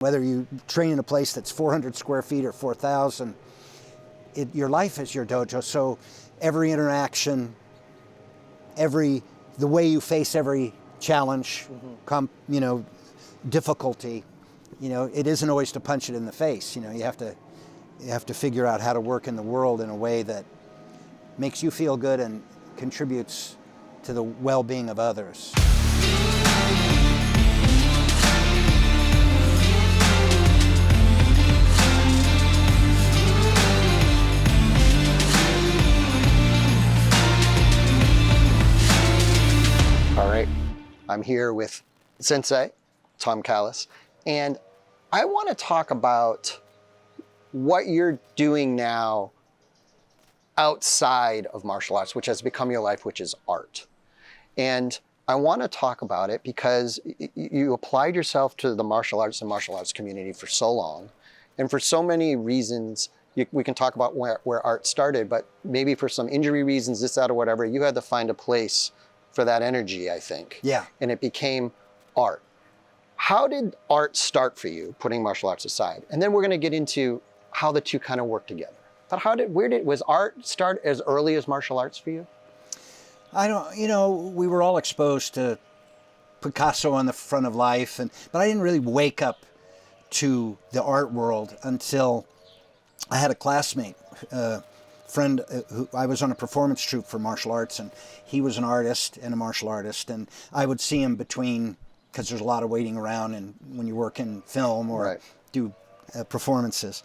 Whether you train in a place that's 400 square feet or 4,000, your life is your dojo. So every interaction, the way you face every challenge, difficulty, it isn't always to punch it in the face. You have to figure out how to work in the world in a way that makes you feel good and contributes to the well-being of others. All right, I'm here with Sensei, Callos, and I want to talk about what you're doing now outside of martial arts, which has become your life, which is art. And I want to talk about it because you applied yourself to the martial arts and martial arts community for so long, and for so many reasons. We can talk about where art started, but maybe for some injury reasons, this, that, or whatever, you had to find a place for that energy, I think. Yeah. And it became art. How did art start for you, putting martial arts aside? And then we're going to get into how the two kind of work together. But was art start as early as martial arts for you? We were all exposed to Picasso on the front of life, but I didn't really wake up to the art world until I had a classmate, friend who I was on a performance troupe for martial arts, and he was an artist and a martial artist, and I would see him between, because there's a lot of waiting around and when you work in film or do performances,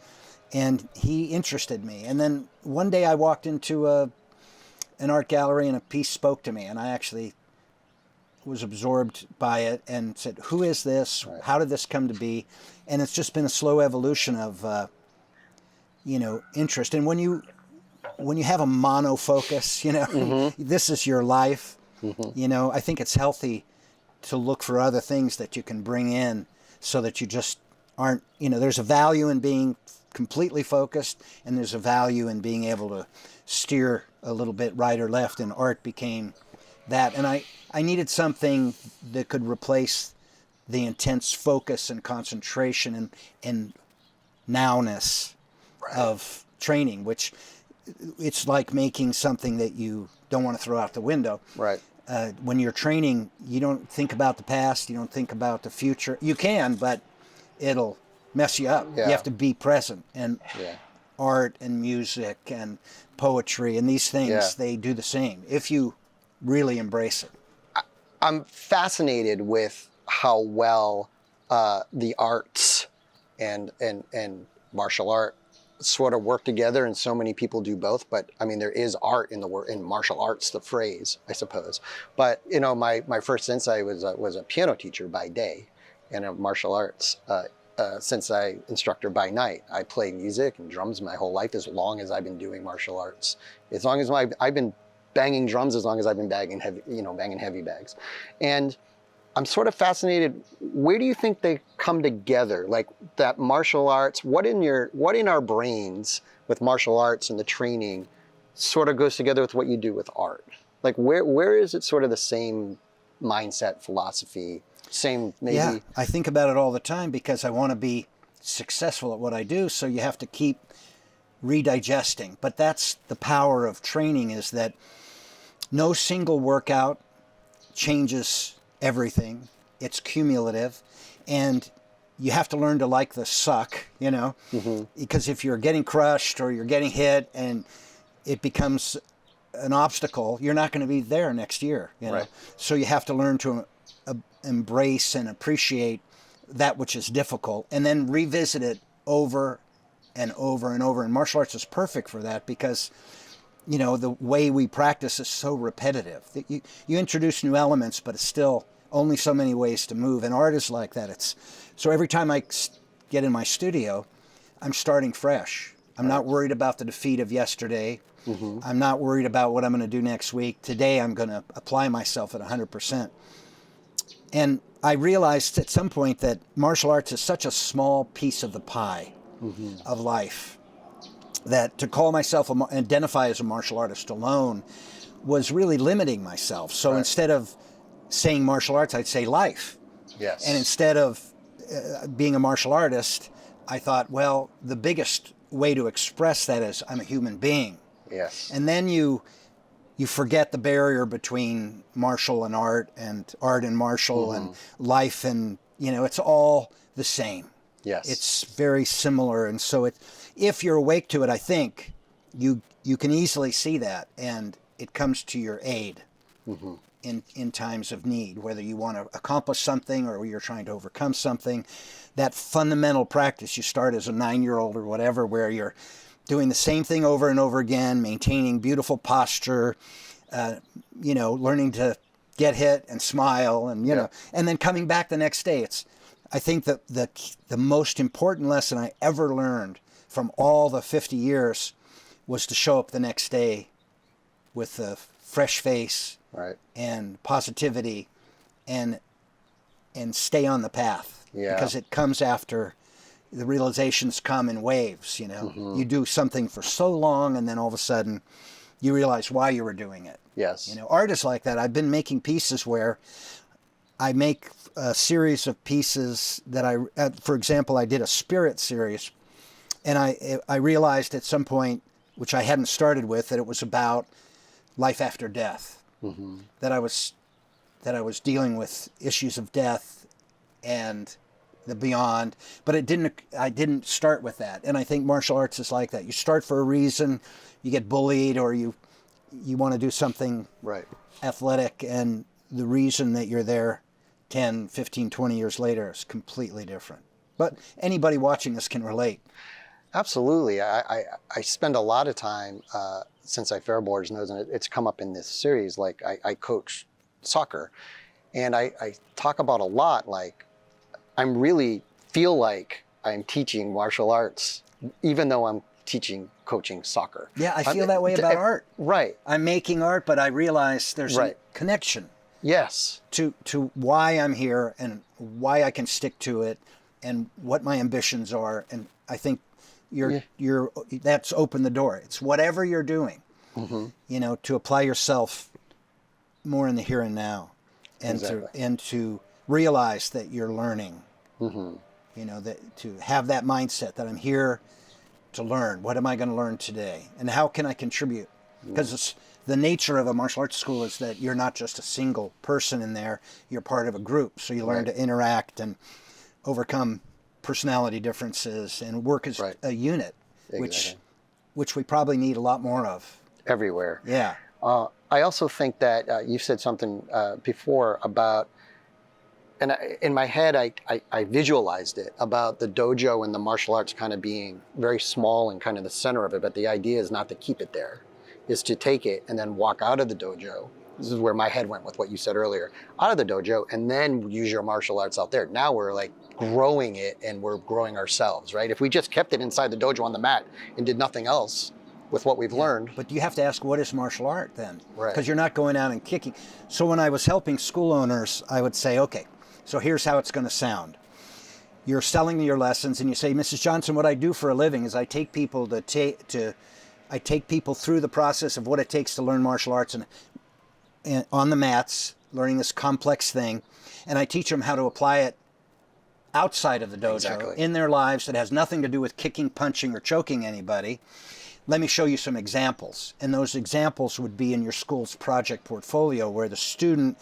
and he interested me. And then one day I walked into an art gallery and a piece spoke to me, and I actually was absorbed by it and said, who is this? Right. How did this come to be? And it's just been a slow evolution of interest. And when you have a monofocus, this is your life, I think it's healthy to look for other things that you can bring in so that you just aren't, there's a value in being completely focused, and there's a value in being able to steer a little bit right or left, and art became that. And I needed something that could replace the intense focus and concentration and nowness of training, which it's like making something that you don't want to throw out the window. Right. When you're training, you don't think about the past, you don't think about the future. You can, but it'll mess you up. Yeah. You have to be present. And art and music and poetry and these things, they do the same if you really embrace it. I'm fascinated with how well the arts and martial art sort of work together, and so many people do both. But I mean, there is art in martial arts, the phrase, I suppose. But my first sensei was a piano teacher by day and a martial arts sensei instructor by night. I played music and drums my whole life, as long as I've been doing martial arts. As long as I've been banging drums, as long as I've been banging heavy bags. And I'm sort of fascinated, where do you think they come together? Like that martial arts, what in our brains with martial arts and the training sort of goes together with what you do with art? Like where is it sort of the same mindset, philosophy, same maybe? Yeah, I think about it all the time because I want to be successful at what I do, so you have to keep redigesting. But that's the power of training, is that no single workout changes everything. It's cumulative, and you have to learn to like the suck, because if you're getting crushed or you're getting hit and it becomes an obstacle, you're not going to be there next year. Right. So you have to learn to embrace and appreciate that which is difficult, and then revisit it over and over and over. And martial arts is perfect for that because the way we practice is so repetitive that you introduce new elements, but it's still only so many ways to move. And art is like that. So every time I get in my studio, I'm starting fresh. I'm not worried about the defeat of yesterday. I'm not worried about what I'm going to do next week. Today, I'm going to apply myself at 100%. And I realized at some point that martial arts is such a small piece of the pie of life that to call myself, identify as a martial artist alone was really limiting myself. So instead of saying martial arts, I'd say life. Yes. And instead of being a martial artist, I thought, well, the biggest way to express that is I'm a human being. Yes. And then you forget the barrier between martial and art and martial and life, and it's all the same. Yes. It's very similar, and so if you're awake to it, I think you can easily see that, and it comes to your aid in times of need, whether you want to accomplish something or you're trying to overcome something. That fundamental practice, you start as a 9-year-old or whatever, where you're doing the same thing over and over again, maintaining beautiful posture, learning to get hit and smile, and and then coming back the next day. I think that the most important lesson I ever learned from all the 50 years was to show up the next day with a fresh face, right, and positivity, and stay on the path. Yeah. Because it comes after the realizations come in waves. You do something for so long, and then all of a sudden you realize why you were doing it. Yes. Art is like that. I've been making pieces where I make a series of pieces that for example, I did a spirit series, and I realized at some point, which I hadn't started with, that it was about life after death. That I was dealing with issues of death and the beyond, but I didn't start with that. And I think martial arts is like that. You start for a reason, you get bullied, or you want to do something right, athletic, and the reason that you're there 10, 15, 20 years later is completely different. But anybody watching this can relate. Absolutely. I spend a lot of time, Sensei Fairboards knows, and it's come up in this series, like I coach soccer, and I talk about a lot, like I'm really feel like I'm teaching martial arts, even though I'm coaching soccer. Yeah, I feel that way about art. Right. I'm making art, but I realize there's a connection. Yes. To why I'm here and why I can stick to it and what my ambitions are. And I think that's opened the door. It's whatever you're doing, to apply yourself more in the here and now, and to realize that you're learning, that to have that mindset that I'm here to learn. What am I going to learn today? And how can I contribute? Because the nature of a martial arts school is that you're not just a single person in there, you're part of a group. So you learn to interact and overcome personality differences and work as a unit, which we probably need a lot more of. Everywhere. Yeah. I also think that you said something before about, and in my head I visualized it, about the dojo and the martial arts kind of being very small and kind of the center of it, but the idea is not to keep it there, is to take it and then walk out of the dojo. This is where my head went with what you said earlier. Out of the dojo, and then use your martial arts out there. Now we're like growing it, and we're growing ourselves, right? If we just kept it inside the dojo on the mat and did nothing else with what we've learned. But you have to ask, what is martial art then? Right. Because you're not going out and kicking. So when I was helping school owners, I would say, okay, so here's how it's going to sound. You're selling your lessons, and you say, Mrs. Johnson, what I do for a living is I take people I take people through the process of what it takes to learn martial arts and on the mats, learning this complex thing, and I teach them how to apply it outside of the dojo in their lives that has nothing to do with kicking, punching, or choking anybody. Let me show you some examples. And those examples would be in your school's project portfolio, where the student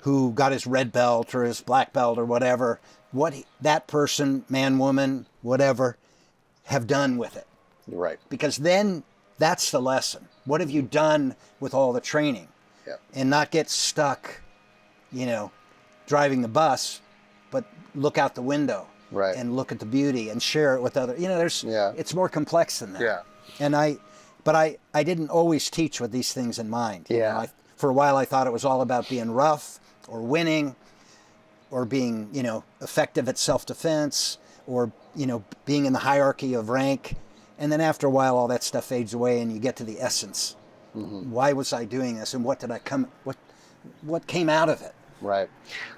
who got his red belt or his black belt or whatever, that person, man, woman, whatever, have done with it. Right. Because then that's the lesson. What have you done with all the training? Yep. And not get stuck, driving the bus, but look out the window and look at the beauty and share it with other. It's more complex than that. Yeah. And I didn't always teach with these things in mind. For a while I thought it was all about being rough or winning, or being effective at self-defense, or being in the hierarchy of rank. And then after a while, all that stuff fades away, and you get to the essence. Why was I doing this, and what came out of it? Right.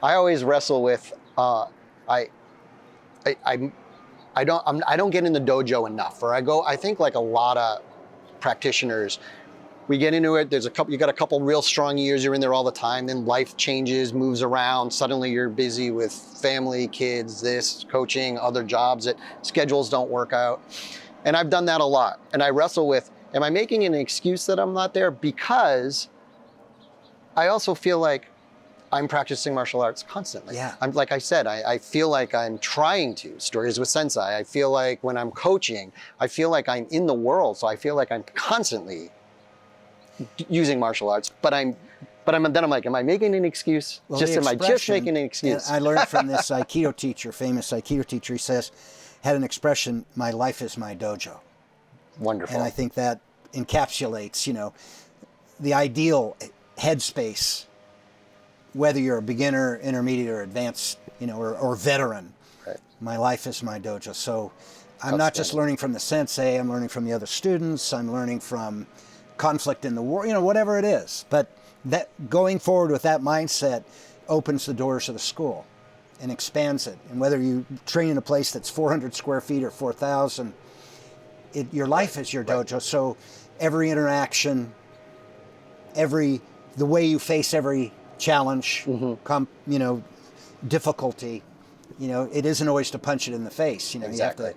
I always wrestle with I don't get in the dojo enough, or I think like a lot of practitioners, We get into it. You got a couple real strong years. You're in there all the time. Then life changes, moves around. Suddenly you're busy with family, kids, this, coaching, other jobs that schedules don't work out. And I've done that a lot. And I wrestle with, am I making an excuse that I'm not there? Because I also feel like I'm practicing martial arts constantly. Yeah. I'm, like I said, I feel like I'm trying to. Stories with Sensei. I feel like when I'm coaching, I feel like I'm in the world. So I feel like I'm constantly using martial arts. But then I'm like, am I making an excuse? Well, Am I just making an excuse? I learned from this Aikido teacher, famous Aikido teacher. He says, had an expression, "My life is my dojo." Wonderful. And I think that encapsulates, the ideal headspace, whether you're a beginner, intermediate, or advanced, or veteran. Right. My life is my dojo. So I'm not just learning from the sensei, I'm learning from the other students, I'm learning from conflict in the war, whatever it is. But that going forward with that mindset opens the doors of the school and expands it. And whether you train in a place that's 400 square feet or 4,000, your life is your dojo. So every interaction, the way you face every challenge, difficulty, it isn't always to punch it in the face. Exactly.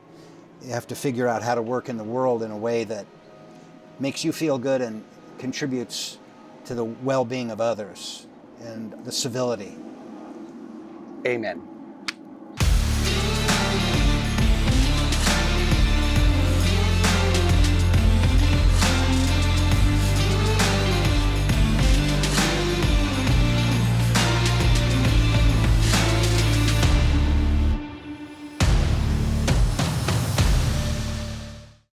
You have to figure out how to work in the world in a way that makes you feel good and contributes to the well-being of others and the civility. Amen.